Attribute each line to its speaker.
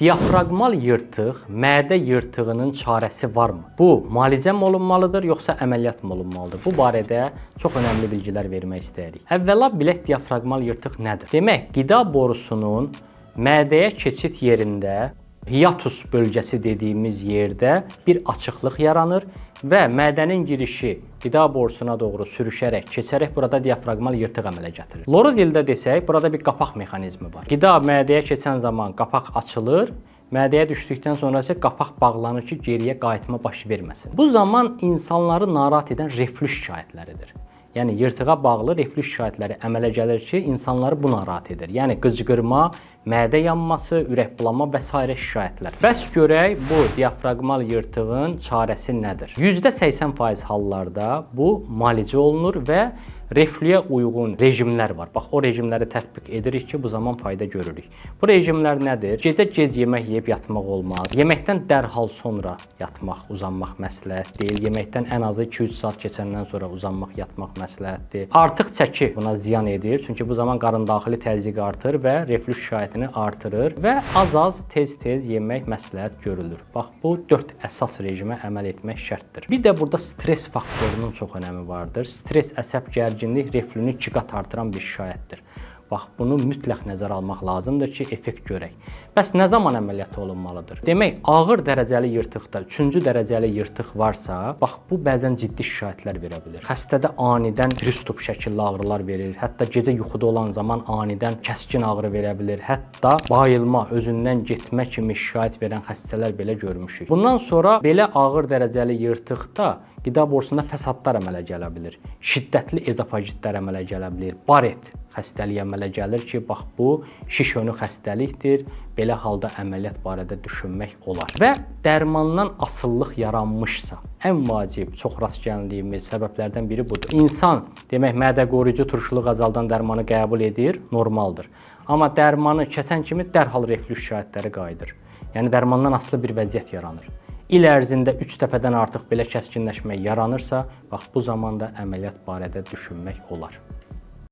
Speaker 1: Diafraqmal yırtıq, mədə yırtığının çarəsi varmı? Bu, müalicə mi olunmalıdır, yoxsa əməliyyat mı olunmalıdır? Bu barədə çox önəmli bilgilər vermək istəyirik. Əvvəla bilək diafraqmal yırtıq nədir? Demək, qida borusunun mədəyə keçid yerində, hiatus bölgəsi dediyimiz yerdə bir açıqlıq yaranır və mədənin girişi qida borusuna doğru sürüşərək, keçərək burada diafraqmal yırtıq əmələ gətirir. Loru dildə desək, burada bir qapaq mexanizmi var. Qida mədəyə keçən zaman qapaq açılır, mədəyə düşdükdən sonra isə qapaq bağlanır ki, geriyə qayıtma baş verməsin. Bu zaman insanları narahat edən reflüks şikayətləridir. Yəni yırtığa bağlı reflüks şikayətləri əmələ gəlir ki, insanları bu narahat edir. Yəni qıcqırma, mədə yanması, ürəkbulanma və s. şikayətlər. Bəs görək bu diafraqmal yırtığın çarəsi nədir? %80% hallarda bu müalicə olunur və reflüyə uyğun rejimlər var. Bax, o rejimləri tətbiq edirik ki, bu zaman fayda görürük. Bu rejimlər nədir? Gecə gec yemək yeyib yatmaq olmaz. Yeməkdən dərhal sonra yatmaq, uzanmaq məsləhət deyil. Yeməkdən ən azı 2-3 saat keçəndən sonra uzanmaq, yatmaq məsləhətdir. Artıq çəki buna ziyan edir. Çünki bu zaman qarındaxili təzyiq artır və reflüks şikayətini artırır və az-az, tez-tez yemək məsləhət görülür. Bax, bu 4 əsas rejimə əməl etmək şərtdir. Bir də burada stres faktorunun çox önəmi vardır. Stres, əsəb gərginlik, reflünü 2 qat artıran bir şikayətdir. Bax, bunu mütləq nəzərə almaq lazımdır ki, effekt görək. Bəs nə zaman əməliyyat olunmalıdır? Demək, ağır dərəcəli yırtıqda 3-cü dərəcəli yırtıq varsa, bax, bu bəzən ciddi şikayətlər verə bilir. Xəstədə anidən pristup şəkilli ağrılar verir, hətta gecə yuxuda olan zaman anidən kəskin ağrı verə bilir, hətta bayılma, özündən getmə kimi şikayət verən xəstələr belə görmüşük. Bundan sonra belə ağır dərəcəli yırtıqda qida borusunda fəsadlar əmələ gələ bilir, şiddətli ezofagitlər əmələ gələ bilir, baret xəstəliyi əmələ gəlir ki, bax bu şiş önü xəstəlikdir. Belə halda əməliyyat barədə düşünmək olar. Və dərmandan asıllıq yaranmışsa, ən vacib, çox rast gəldiyimiz səbəblərdən biri budur. İnsan, demək, mədə qoruyucu turşuluq azaldan dərmanı qəbul edir, normaldır. Amma dərmanı kəsən kimi dərhal reflüks şikayətləri qayıdır. Yəni dərmandan asılı bir vəziyyət yaranır. İl ərzində 3 dəfədən artıq belə kəskinləşmə yaranırsa, bax bu zamanda əməliyyat barədə düşünmək olar.